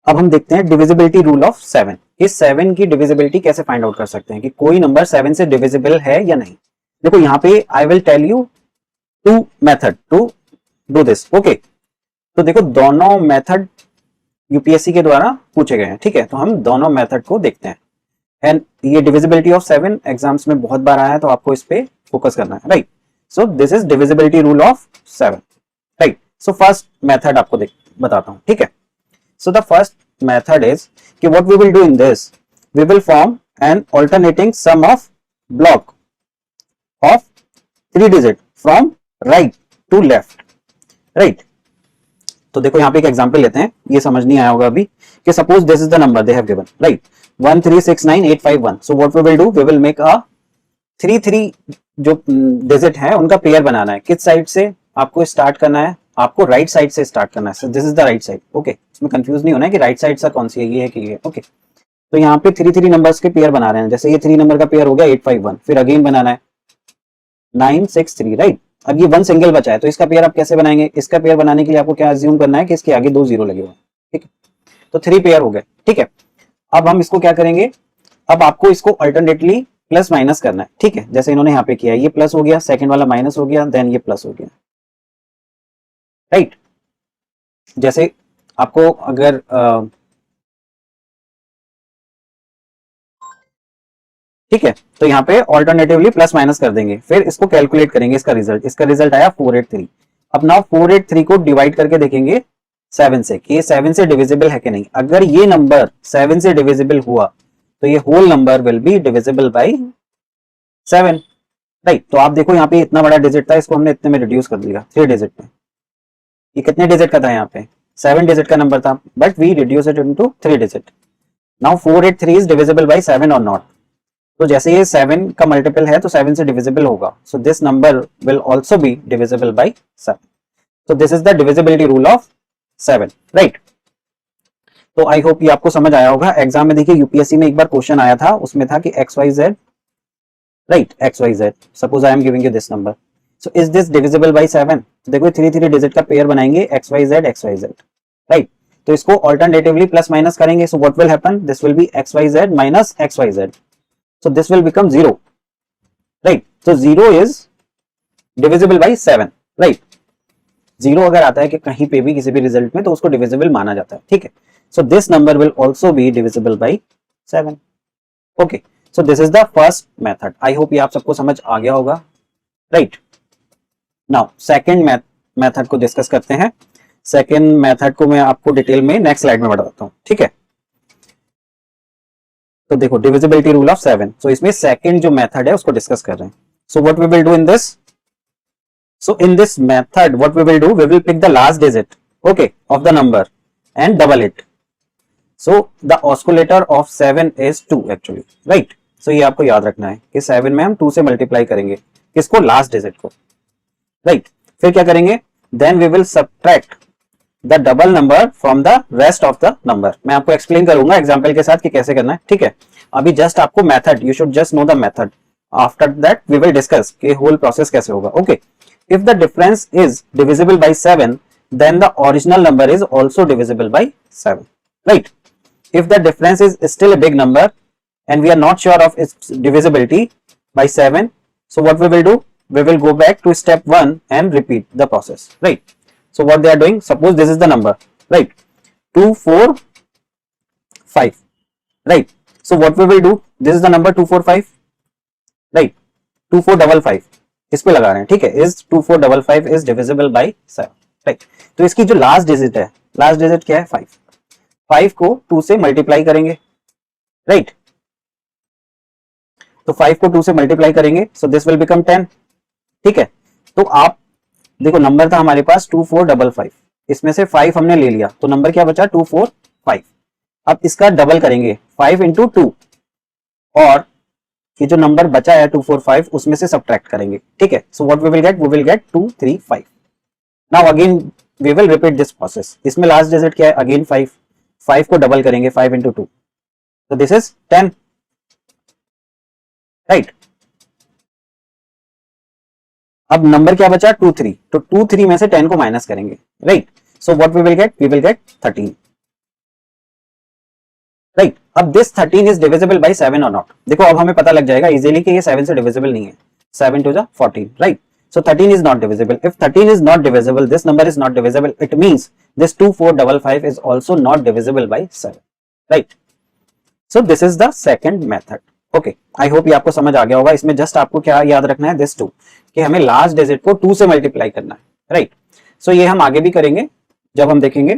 अब हम देखते हैं डिविजिबिलिटी रूल ऑफ 7। इस 7 की डिविजिबिलिटी कैसे फाइंड आउट कर सकते हैं कि कोई नंबर 7 से डिविजिबल है या नहीं। देखो यहाँ पे I will tell you two method to do this. Okay, तो देखो दोनों मेथड यूपीएससी के द्वारा पूछे गए हैं, ठीक है। तो हम दोनों मेथड को देखते हैं। एंड ये डिविजिबिलिटी ऑफ 7 एग्जाम्स में बहुत बार आया है, तो आपको इस पे फोकस करना है, right. So this is divisibility rule of 7, right. So first method आपको बताता हूं, ठीक है। So the first method is कि what we will do in this, we will form an alternating sum of block of 3 digit from right to left, right. तो देखो यहाँ पे एक एग्जांपल लेते हैं, ये समझ नहीं आया होगा अभी, कि suppose this is the number they have given, right, 1369851। So what we will do, we will make a 3 जो डिजिट है उनका पेयर बनाना है। किस साइड से आपको स्टार्ट करना है, आपको राइट साइड से स्टार्ट करना है। सो this is the right side, okay. इसमें कंफ्यूज नहीं होना है कि राइट साइड सा कौन सी है, ये है कि ये, ओके। तो यहाँ पे 3 नंबर्स के पेयर बना रहे हैं। जैसे ये 3 नंबर का पेयर हो गया 851, फिर अगेन बनाना है 963, राइट। अब ये 1 सिंगल बचा है, तो इसका पेयर आप कैसे बनाएंगे। इसका पेयर बनाने के लिए आपको क्या अज्यूम करना है कि इसके आगे 2 0 लगे हुए हैं, ठीक है। तो 3 पेयर हो गए, ठीक है। अब हम इसको क्या करेंगे, अब आपको इसको अल्टरनेटली प्लस माइनस करना है, ठीक है। जैसे इन्होंने यहाँ पे किया, ये प्लस हो गया, सेकंड वाला माइनस हो गया, देन ये प्लस हो गया, राइट। जैसे आपको अगर ठीक है, तो यहाँ पे ऑल्टरनेटिवली प्लस माइनस कर देंगे, फिर इसको कैलकुलेट करेंगे इसका रिजल्ट। इसका रिजल्ट आया 483। अब नाउ 483 को डिवाइड करके देखेंगे 7 से कि ये 7 से डिविजिबल है कि नहीं। अगर ये नंबर 7 से डिविजिबल हुआ तो ये whole number will be divisible by 7, right. तो आप देखो यहाँ पे इतना बड़ा डिजिट था, इसको हमने इतने में रिड्यूस कर दिया 3 डिजिट में। ये कितने डिजिट का था, यहाँ पे 7 डिजिट का नंबर था, but we reduce it into 3 digit. Now 483 is divisible by 7 or not. तो जैसे ये 7 का मल्टीपल है तो 7 से डिविजिबल होगा, so this number will also be divisible by 7। So this is the divisibility rule of 7, right. तो आई होप ये आपको समझ आया होगा। एग्जाम में देखिए यूपीएससी में एक बार क्वेश्चन आया था, उसमें था कि XYZ, right, XYZ, suppose I am giving you this number, so is this divisible by 7। देखो 3 डिजिट का पेयर बनाएंगे XYZ, राइट। तो इसको ऑल्टरनेटिवली प्लस माइनस करेंगे, so what will happen, this will be XYZ minus XYZ, so this will become 0, right। so 0 is divisible by 7, right। 0 अगर आता है कि कहीं पे भी किसी भी रिजल्ट में तो उसको डिविजिबल माना जाता है, ठीक है। so this number will also be divisible by 7, okay। so this is the first method। I hope ये आप सबको समझ आ गया होगा, right। now second method को डिस्कस करते हैं। सेकेंड मेथड को मैं आपको डिटेल में नेक्स्ट स्लाइड में बताता हूँ, ठीक है। तो देखो डिविजिबिलिटी रूल ऑफ 7, सो इसमें सेकंड जो मेथड है उसको डिस्कस कर रहे हैं। So what we will do in this, so in this method what we will do, we will pick the last digit, okay, of the number and double it. So the osculator of 7 is 2 actually, right. सो ये आपको याद रखना है कि 7 में हम 2 से मल्टीप्लाई करेंगे किसको, लास्ट डिजिट को, राइट। फिर क्या करेंगे, then we will subtract the double number from the rest of the number. मैं आपको एक्सप्लेन करूंगा एग्जांपल के साथ कि कैसे करना है, ठीक है। अभी जस्ट आपको method, you should just know the method, after that we will discuss कि होल प्रोसेस कैसे होगा, okay. If the difference is divisible by 7 then the original number is also divisible by 7, right. If the difference is still a big number and we are not sure of its divisibility by 7, so what we will do, we will go back to step 1 and repeat the process, right। so what they are doing, suppose this is the number, right, 245, right। so what we will do, this is the number 245, right, 2455 इस पे लगा रहे हैं, ठीक है। is 2455 is divisible by 7, right। तो इसकी जो लास्ट डिजिट है, लास्ट डिजिट क्या है, 5। 5 को 2 से मल्टीप्लाई करेंगे, राइट। तो 5 को 2 से मल्टीप्लाई करेंगे, सो दिस विल बिकम 10, ठीक है। तो आप देखो नंबर था हमारे पास 2455, इसमें से 5 हमने ले लिया तो नंबर क्या बचा, 245। अब इसका डबल करेंगे 5 इंटू 2, और ये जो नंबर बचा है 245 उसमें से सब्ट्रैक्ट करेंगे, ठीक है। So what we will get 235। Now again we will repeat this process. इसमें लास्ट डिजिट क्या है, अगेन 5। 5 को डबल करेंगे 5 इंटू 2, तो दिस इज 10, राइट। अब नंबर क्या बचा, 23, तो 23 में से 10 को माइनस करेंगे, right. So what we will get 13, right. अब this 13 is divisible by 7 or not. देखो अब हमें पता लग जाएगा इजीली कि ये 7 से डिविजिबल नहीं है। 7 to 14, right. So 13 is not divisible. If 13 is not divisible, this number is not divisible. It means this 2455 is also not divisible by 7, right? So this is the second method. Okay, I hope ये आपको समझ आ गया होगा। इसमें just आपको क्या याद रखना है, this 2, कि हमें लास्ट डिजिट को 2 से मल्टीप्लाई करना है, राइट। सो ये हम आगे भी करेंगे जब हम देखेंगे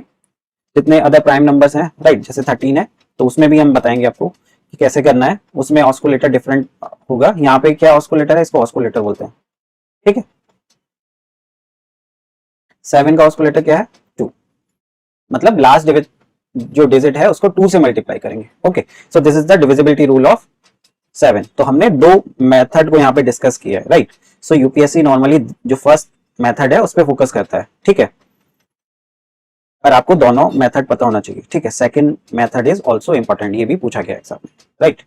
जितने अदर प्राइम नंबर्स हैं, राइट। जैसे 13 है तो उसमें भी हम बताएंगे आपको कि कैसे करना है। उसमें ऑस्कुलेटर डिफरेंट होगा। यहाँ पे क्या ऑस्कुलेटर है, इसको ऑस्कुलेटर बोलते हैं, ठीक है। 7 का ऑस्कुलेटर क्या है, 2, मतलब लास्ट जो डिजिट है उसको 2 से मल्टीप्लाई करेंगे। Okay, so this is the divisibility rule of 7। तो हमने 2 मेथड को यहाँ पे डिस्कस किया है, राइट। सो यूपीएससी नॉर्मली जो फर्स्ट मेथड है उस पर फोकस करता है, ठीक है। पर आपको दोनों मेथड पता होना चाहिए, ठीक है। Second method is also important, ये भी पूछा गया एग्जाम में, राइट।